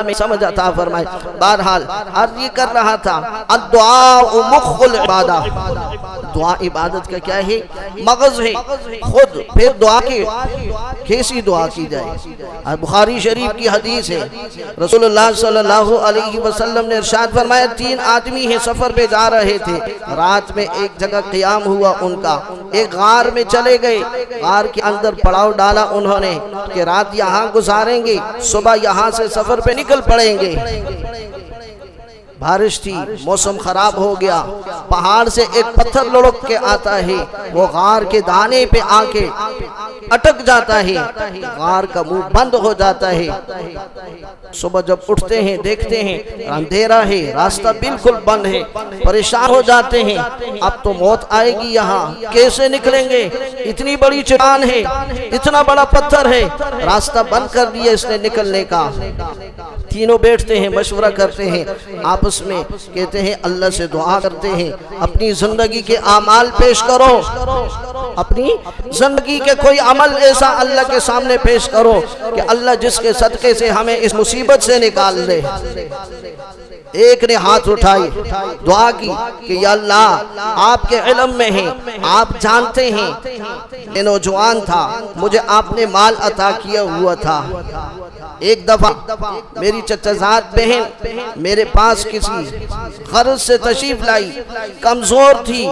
में समझ आता फरमाए। बहरहाल अर्ज ये कर रहा था, अद्दुआ मुख्खुल इबादा, दुआ इबादत का क्या है, मगज है खुद। फिर दुआ के कैसी दुआ की जाए। बुखारी शरीफ की हदीस है, रसूलुल्लाह सल्लल्लाहु अलैहि वसल्लम ने इरशाद फरमाया, 3 आदमी हैं सफर पे जा रहे थे, रात में एक जगह क़याम हुआ उनका, एक गार में चले गए, गार के अंदर पड़ाव डाला उन्होंने कि रात यहाँ गुजारेंगे, सुबह यहाँ से सफर पे निकल पड़ेंगे। बारिश थी, मौसम खराब हो गया, पहाड़ से एक पत्थर लुढ़क के आता है, वो गार के दाने पे आके अटक जाता है, गार का मुंह बंद हो जाता है। सुबह जब उठते हैं देखते हैं अंधेरा है, रास्ता बिल्कुल बंद है, परेशान हो जाते हैं, अब तो मौत आएगी, यहाँ कैसे निकलेंगे, इतनी बड़ी चट्टान है, इतना बड़ा पत्थर है, रास्ता बंद कर दिया इसने निकलने का। तीनों बैठते हैं, मशवरा करते हैं आपस में, कहते हैं अल्लाह से दुआ करते हैं, अपनी जिंदगी के आमाल पेश करो, अपनी जिंदगी के कोई अमल ऐसा अल्लाह के सामने पेश करो कि अल्लाह जिसके सदके से हमें इस मुसीबत से निकाल दे। एक ने हाथ उठाई, दुआ की कि या अल्लाह आपके इल्म में है, आप जानते हैं मैं नौजवान था, मुझे आपने माल अता किया हुआ था, एक दफा मेरी चचाजाद बहन मेरे पास किसी गर्ज से तशरीफ लाई, कमजोर थी,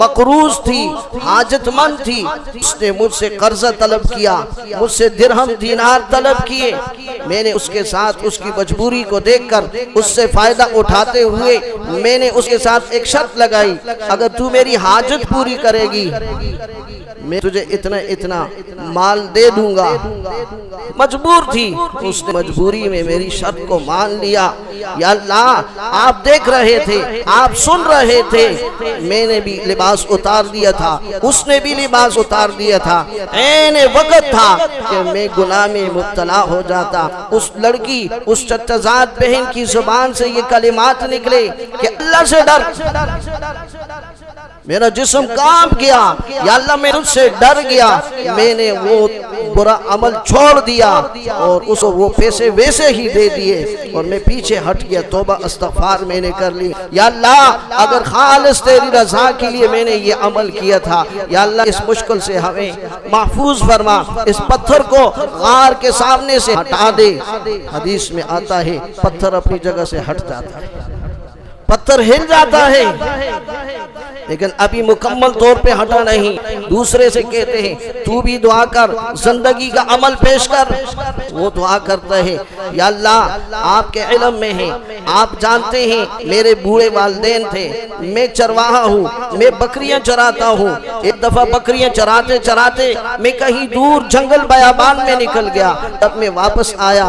मकरूज थी, हाजतमंद थी, उसने मुझसे कर्जा तलब किया, मुझसे दिरहम दीनार तलब किए, मैंने उसके साथ उसकी मजबूरी को देखकर उससे फायदा उठाते हुए मैंने उसके साथ एक शर्त लगाई, अगर तू मेरी हाजत पूरी करेगी मैं तुझे इतना इतना माल दे दूंगा। मजबूर थी, उसने मजबूरी में मेरी शर्त को मान लिया। या अल्लाह आप देख रहे थे, आप सुन रहे थे, मैंने भी लिबास उतार दिया था, उसने भी लिबास उतार दिया था, ऐने वक्त था कि मैं गुनाह में मुब्तला हो जाता। उस लड़की, उस चचाजाद बहन की जुबान से ये कलिमात निकले कि अल्लाह से डर, मेरा जिस्म कांप गया, या अल्लाह मैं तुझसे डर गया, मैंने वो बुरा अमल छोड़ दिया और उसको वो पैसे वैसे ही दे दिए और मैं पीछे हट गया, तौबा इस्तग़फ़ार मैंने कर ली। या अल्लाह अगर खालिस तेरी रज़ा के लिए मैंने ये अमल किया था, या अल्लाह इस मुश्किल से हमें महफूज फरमा, इस पत्थर को गार के सामने से हटा दे। हदीस में आता है पत्थर अपनी जगह से हट जाता है, पत्थर हिल जाता है, लेकिन अभी मुकम्मल तौर पे हटा नहीं। दूसरे से कहते हैं तू भी दुआ कर, जिंदगी का अमल पेश कर। वो दुआ करता है, या अल्लाह आपके इल्म में है, आप जानते हैं मेरे बूढ़े वालिदैन थे, मैं चरवाहा हूँ, मैं बकरियां चराता हूँ। एक दफा बकरियां चराते चराते मैं कहीं दूर जंगल बयाबान में निकल गया, तब मैं वापस आया,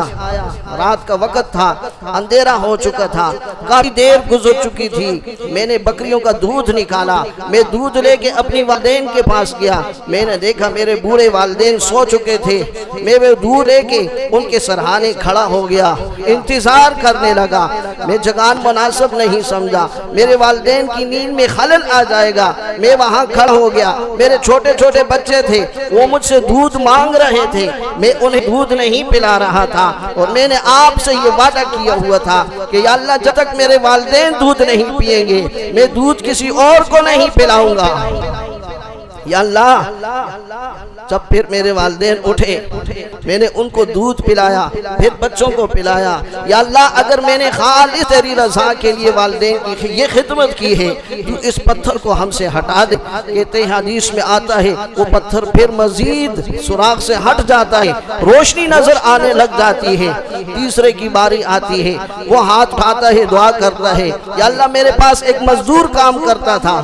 रात का वक्त था, अंधेरा हो चुका था, काफी देर गुजर चुकी थी, मैंने बकरियों का दूध निकाला, मैं दूध लेके अपनी वालिदैन के पास गया, मैंने देखा मेरे बूढ़े वालिदैन सो चुके थे, मैं वो दूध लेके उनके सरहाने खड़ा हो गया, इंतजार करने लगा, मैं जगान मुनासिब नहीं समझा, मेरे वालिदैन की नींद में खलल आ जाएगा, मैं वहाँ खड़ा हो गया, मेरे छोटे छोटे बच्चे थे, वो मुझसे दूध मांग रहे थे, मैं उन्हें दूध नहीं पिला रहा था और मैंने आपसे ये वादा किया हुआ था कि या अल्लाह जब तक मेरे वालिदैन दूध नहीं पिएंगे मैं दूध किसी और को नहीं पिलाऊंगा। या अल्लाह जब फिर मेरे वालिदैन उठे, मैंने उनको दूध पिलाया, फिर बच्चों को पिलाया। या अल्लाह अगर मैंने खालिस तेरी रज़ा के लिए वालिदैन की ये खिदमत की है, तू इस पत्थर को हमसे हटा दे। कहते हैं हदीस में आता है वो पत्थर फिर मजीद सुराख से हट जाता है, रोशनी नजर आने लग जाती है। तीसरे की बारी आती है, वो हाथ उठाता है, दुआ करता है, या अल्लाह मेरे पास एक मजदूर काम करता था,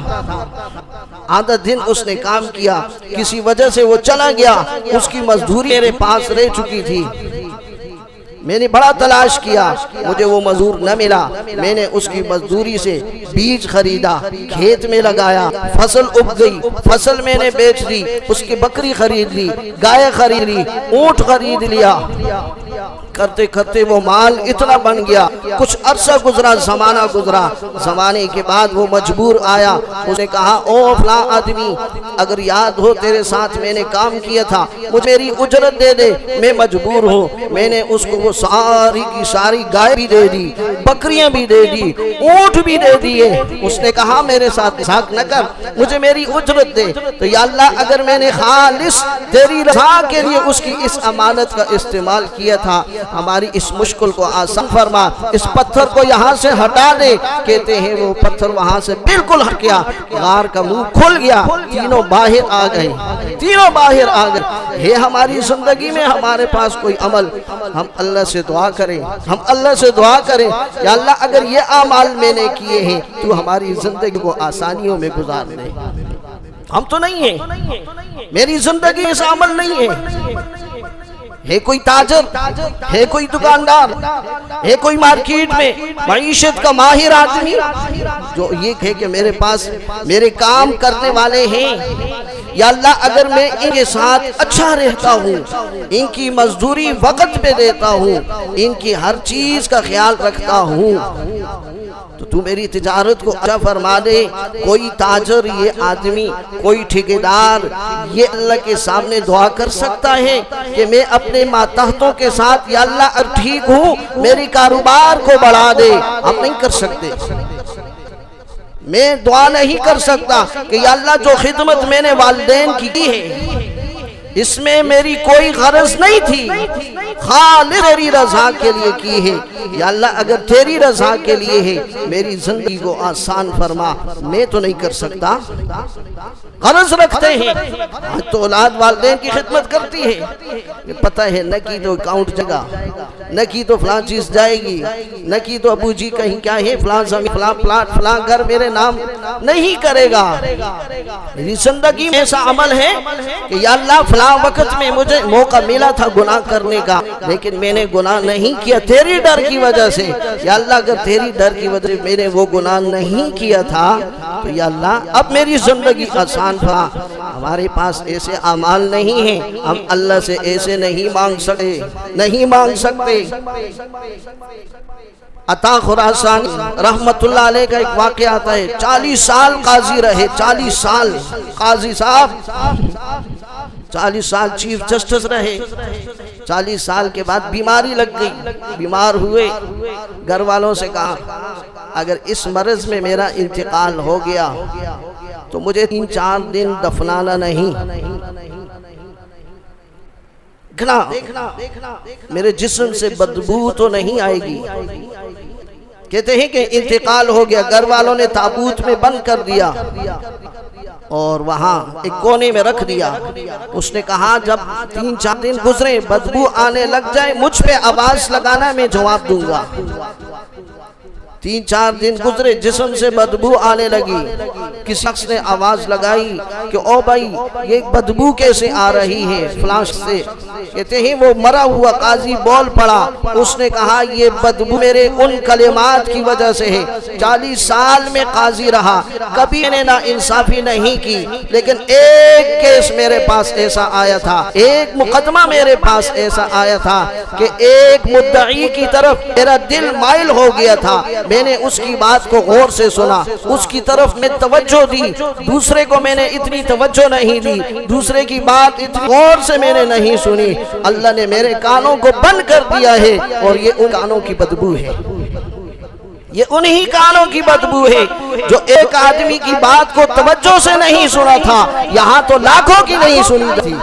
आधा दिन उसने काम किया, किसी वजह से वो चला गया, उसकी मजदूरी मेरे पास रह चुकी थी, मैंने बड़ा तलाश किया, मुझे वो मजदूर न मिला, मैंने उसकी मजदूरी से बीज खरीदा, खेत में लगाया, फसल उग गई, फसल मैंने बेच दी, उसकी बकरी खरीद ली, गाय खरीद ली, ऊंट खरीद लिया, करते करते वो माल इतना बन गया। कुछ अरसा गुजरा, जमाना गुजरा, जमाने के बाद वो मजबूर आया। उसने कहा, ओ फला आदमी, अगर याद हो तेरे साथ मैंने काम किया था, मुझे मेरी उजरत दे दे, मैं मजबूर हूँ। मैंने उसको वो सारी की सारी गाय भी दे दी, बकरियां भी दे दी, ऊंट भी दे दिए। उसने कहा, मेरे साथ मजाक न कर, मुझे मेरी उजरत दे। तो या अल्लाह, अगर मैंने खालिस तेरी रज़ा के लिए उसकी इस अमानत का इस्तेमाल किया था, हमारी इस मुश्किल को आसान फरमा, इस पत्थर को यहाँ से हटा दे। कहते हैं वो पत्थर वहां से बिल्कुल हट गया, गार का मुंह खुल गया, तीनों बाहर आ गए, तीनों बाहर आ गए। हे हमारी जिंदगी में हमारे पास कोई अमल, हम अल्लाह से दुआ करें, हम अल्लाह से दुआ करें, या अल्लाह अगर ये अमाल मैंने किए हैं तो हमारी जिंदगी को आसानियों में गुजार दे। हम तो नहीं है, मेरी जिंदगी ऐसा अमल नहीं है कोई ताजर, है कोई दुकानदार, है कोई मार्केट में मईशत का माहिर आदमी जो ये कहे कि मेरे पास मेरे काम करने वाले हैं, या अल्लाह अगर मैं इनके साथ अच्छा रहता हूँ, इनकी मजदूरी वक्त पे देता हूँ, इनकी हर चीज का ख्याल रखता हूँ, तो तू मेरी तिजारत को अच्छा फरमा दे। कोई ताजर, ये आदमी, कोई ठेकेदार ये अल्लाह के सामने दुआ कर सकता है कि मैं अपने मातहतों के साथ या अल्लाह ठीक हूँ, मेरी कारोबार को बढ़ा दे। हम नहीं कर सकते, मैं दुआ नहीं कर सकता कि या अल्लाह जो खिदमत मैंने वालिदैन की है इसमें मेरी कोई गरज नहीं थी, खालिस तेरी रजा के लिए की है। या अल्लाह अगर तेरी रजा के लिए है, मेरी जिंदगी को आसान फरमा। मैं तो नहीं कर सकता, गरज रखते हैं तो औलाद वालिदैन की खिदमत करती है, पता है न की तो अकाउंट जगह, न की तो फलां चीज जाएगी, न की तो अबू जी कहीं क्या है, फलां जमीन, फलां प्लाट, फलां घर मेरे नाम नहीं करेगा। मेरी जिंदगी में ऐसा अमल है कि या अल्लाह फलां वक्त में मुझे मौका मिला था गुनाह करने का, लेकिन मैंने गुनाह नहीं किया तेरी डर की वजह से। या अल्लाह अगर तेरी डर की वजह से मैंने वो गुनाह नहीं किया था तो या अल्लाह अब मेरी जिंदगी आसान था। हमारे पास ऐसे अमाल नहीं है, हम अल्लाह से ऐसे नहीं मांग सकते, नहीं मांग सकते। अता खुरासानी रहमतुल्लाह अलैह का एक वाक़या आता है, 40 साल काजी रहे, 40 साल काजी साहब, 40 साल चीफ जस्टिस रहे। 40 साल के बाद बीमारी लग गई, बीमार हुए, घर वालों से कहा अगर इस मर्ज में मेरा इंतकाल हो गया तो मुझे 3-4 दिन दफनाना नहीं, देखना मेरे जिस्म से बदबू तो नहीं आएगी। कहते हैं कि इंतकाल हो गया, घर वालों ने ताबूत में बंद कर दिया और वहां एक कोने में रख दिया। उसने कहा जब 3-4 दिन गुजरे, बदबू आने लग जाए, मुझ पे आवाज लगाना, मैं जवाब दूंगा। 3-4 दिन गुजरे, जिस्म से बदबू आने लगी। किसी शख्स ने आवाज लगाई कि ओ भाई ये बदबू कैसे आ रही है फ्लाश से। कहते हैं वो मरा हुआ काजी बोल पड़ा, उसने कहा ये बदबू मेरे उन कलिमात की वजह से है। 40 साल में काजी रहा, कभी मैंने ना इंसाफी नहीं की, लेकिन एक केस मेरे पास ऐसा आया था, एक मुकदमा मेरे पास ऐसा आया था कि एक मुद्दई की तरफ मेरा दिल माइल हो गया था। मैंने उसकी बात को गौर से सुना, उसकी तरफ मैं तवज्जो दी, दूसरे को मैंने इतनी तवज्जो नहीं दी, दूसरे की बात इतनी गौर से मैंने नहीं सुनी। अल्लाह ने मेरे कानों को बंद कर दिया है और ये उन कानों की बदबू है, ये उन्हीं कानों की बदबू है जो एक आदमी की बात को तवज्जो से नहीं सुना था। यहाँ तो लाखों की नहीं सुनी थी,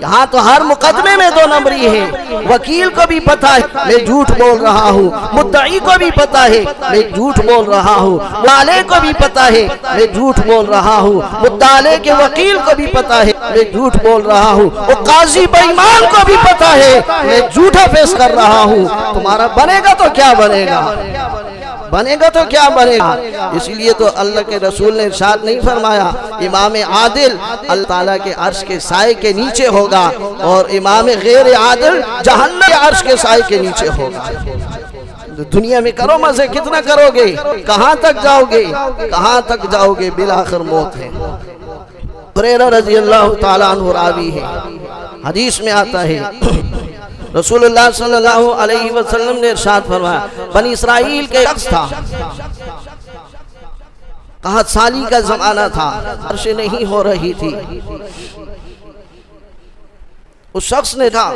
यहाँ तो हर मुकदमे में 2 नंबरी है। वकील को भी पता है मैं झूठ बोल रहा हूँ, मुद्दई को भी पता है मैं झूठ बोल रहा हूँ, मुद्दाले को भी पता है मैं झूठ बोल रहा हूँ, मुद्दाले के वकील को भी पता है मैं झूठ बोल रहा हूँ, वो काजी बेईमान को भी पता है मैं झूठा पेश कर रहा हूँ। तुम्हारा बनेगा तो क्या बनेगा, बनेगा तो क्या बनेगा। इसलिए तो अल्लाह के रसूल ने इरशाद नहीं फरमाया इमाम आदिल अल्लाह ताला के अर्श के साए के नीचे होगा और इमाम गैर आदिल जहन्नम के अर्श के साए के नीचे होगा। तो दुनिया में करो मजे, कितना करोगे, कहाँ तक जाओगे, कहाँ तक जाओगे, बिलाखिर मौत है। हुरैरा रज़ी अल्लाह ताला अन्हु रावी है, हदीस में आता है रसूलुल्लाह सल्लल्लाहु अलैहि वसल्लम ने इरशाद फरमाया, बनी इसराइल के शख्स था, कहत साली का जमाना था, बारिश नहीं हो रही थी। उस शख्स ने कहा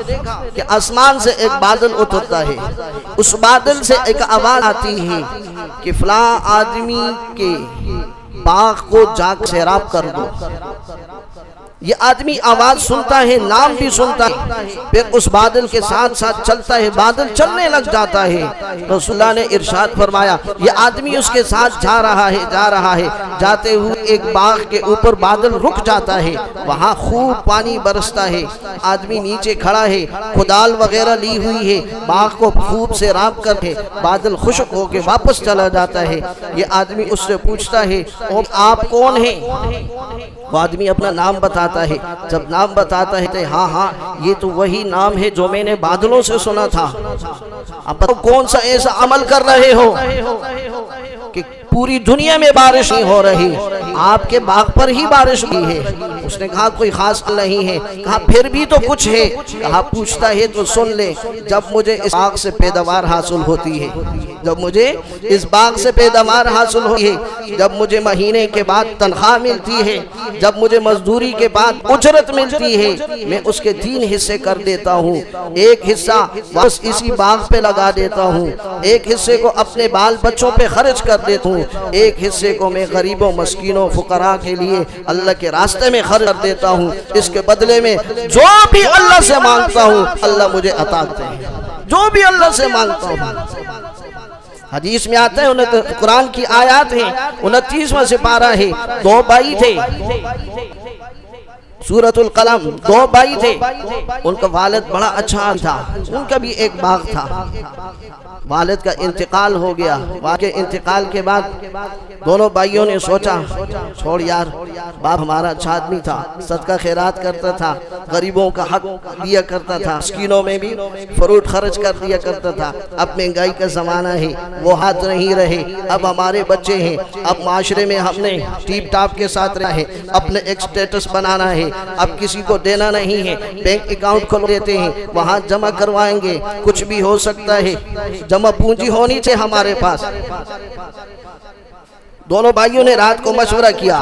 कि आसमान से एक बादल उतरता है, उस बादल से एक आवाज आती है कि फलां आदमी के बाग को जाग सैराब कर दो। ये आदमी आवाज सुनता है, नाम भी सुनता है, फिर उस बादल के साथ साथ चलता है, बादल चलने लग जाता है। रसूलुल्लाह ने इरशाद फरमाया, ये आदमी उसके साथ जा रहा है, जाते हुए एक बाग के ऊपर बादल रुक जाता है, वहाँ खूब पानी बरसता है, आदमी नीचे खड़ा है, कुदाल वगैरह ली हुई है, बाग को खूब से राब करके बादल खुश्क होके वापस चला जाता है। ये आदमी उससे पूछता है, और आप कौन हैं? वो आदमी अपना नाम बताता है। जब नाम बताता है तो हाँ, ये तो वही नाम है जो मैंने बादलों से सुना था। अब बताओ कौन सा ऐसा अमल कर रहे हो कि पूरी दुनिया में बारिश नहीं हो रही, आपके बाग पर ही बारिश हुई है। उसने कहा कोई खास नहीं है। कहा फिर भी तो कुछ है। कहा पूछता है तो सुन ले, जब मुझे इस बाग से पैदावार हासिल होती है, जब मुझे इस बाग से पैदावार हासिल होती है, जब मुझे महीने के बाद तनख्वाह मिलती है, जब मुझे मजदूरी के बाद उजरत मिलती है, मैं उसके 3 हिस्से कर देता हूँ। एक हिस्सा बस इसी बाग पे लगा देता हूँ, एक हिस्से को अपने बाल बच्चों पे खर्च कर देता हूँ, एक हिस्से को मैं गरीबों मस्कीनों फुकरा के लिए अल्लाह के रास्ते में खर्च कर देता हूँ। इसके बदले में जो भी अल्लाह से मांगता हूँ अल्लाह मुझे अता करते हैं, जो भी अल्लाह से मांगता हूँ। हदीस में आता है, कुरान की आयत है, 29वां सिपारा है। 2 भाई थे, सूरतुल कलम, 2 भाई थे। उनका वालिद बड़ा अच्छा था, उनका भी एक बाग था। वालिद का इंतकाल हो गया। वाके इंतकाल के बाद दोनों भाइयों ने सोचा, छोड़ यार, बाप हमारा अच्छा आदमी था, सदका खैरात करता था, गरीबों का हक दिया करता था, मिस्कीनों में भी फ्रूट खर्च कर दिया करता था। अब महंगाई का ज़माना है, वो हाथ नहीं रहे, अब हमारे बच्चे हैं, अब माशरे में हमने टीप टाप के साथ रहा है, अपने एक स्टेटस बनाना है, अब किसी को देना नहीं है, बैंक अकाउंट खोल देते हैं, वहाँ जमा करवाएंगे, कुछ भी हो सकता है, जमा पूंजी होनी चाहिए हमारे पास। दोनों भाइयों ने रात को मशवरा किया।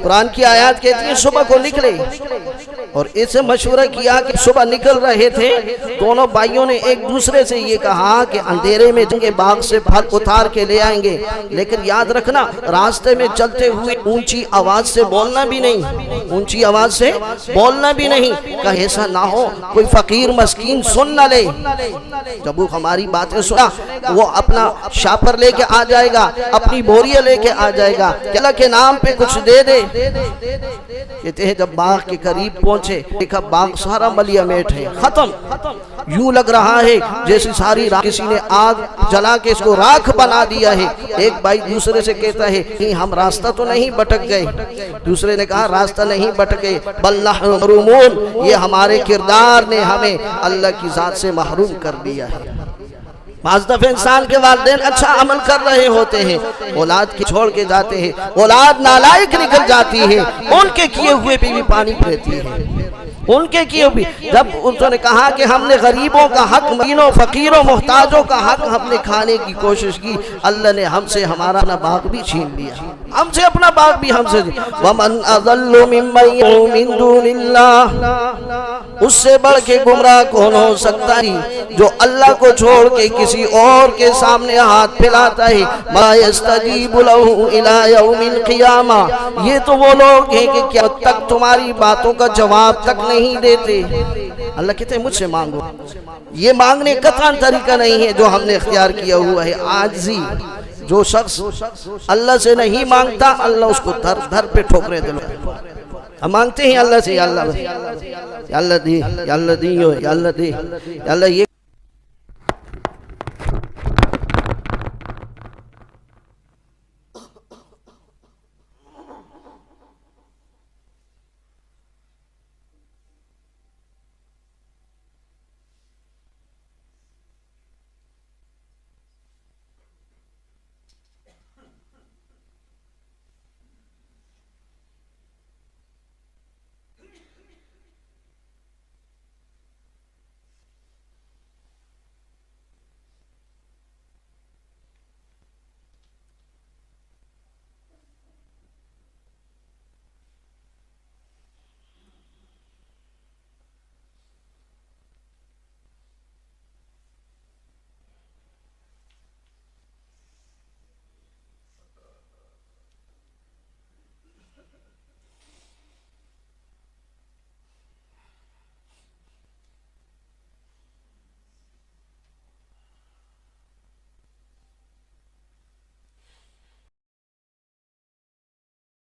कुरान की आयत कहती है सुबह को निकले, और इससे मशवरा किया कि सुबह निकल रहे थे, दोनों भाइयों ने एक दूसरे से ये कहा कि अंधेरे में जाएंगे, बाग से फल उतार के ले आएंगे, लेकिन याद रखना रास्ते में चलते हुए ऊंची आवाज से बोलना भी नहीं, ऊंची आवाज से बोलना भी नहीं, कहीं ऐसा ना हो कोई फकीर मस्कीन सुन न ले। जब वो हमारी बातें सुना, वो अपना शापर लेके आ जाएगा, अपनी बोरिया लेके आ जाएगा, अल्लाह के नाम पे कुछ दे दे। कहते हैं जब बाग के करीब पहुंचे, देखा बाग सारा मलिया मेट है, खत्म। यूं लग रहा है जैसे सारी किसी ने आग जला के इसको राख बना दिया है। एक भाई दूसरे से कहता है कि हम रास्ता तो नहीं भटक गए। दूसरे ने कहा रास्ता नहीं भटके, बल्लाह महरूमून, ये हमारे किरदार ने हमें अल्लाह की जात से महरूम कर दिया है। बाज़ दफ़े इंसान के वालिदैन अच्छा अमल कर रहे होते हैं, औलाद की छोड़ के जाते हैं, औलाद नालायक निकल जाती है, उनके किए हुए पे भी पानी रहती है, उनके किए भी। जब उन्होंने कहा कि हमने गरीबों का हक, मकीनों फकीरों मोहताजों का हक हमने खाने की कोशिश की, अल्लाह ने हमसे हमारा अपना बाग भी छीन लिया, हमसे अपना बाग भी हमसे। वमन अज़ल्लु मिम्मन यदउ मिन दूनिल्लाह, उससे बढ़ के गुमराह कौन हो सकता है जो अल्लाह को छोड़ के किसी और के सामने हाथ फैलाता है। मा यस्तजीबु लहु इला यौमिल क़ियामा, ये तो वो लोग हैं कि क्या तक तुम्हारी बातों का जवाब तक नहीं देते। अल्लाह कहते हैं मुझसे मांगो। ये मांगने का तरीका नहीं है जो हमने इख्तियार किया हुआ है। आजी जो शख्स अल्लाह से नहीं मांगता, अल्लाह उसको धर धर पे ठोकरे दिलवाता। हम मांगते हैं अल्लाह से, अल्लाह दी, अल्लाह दी, अल्लाह दी, अल्लाह दी, अल्लाह ये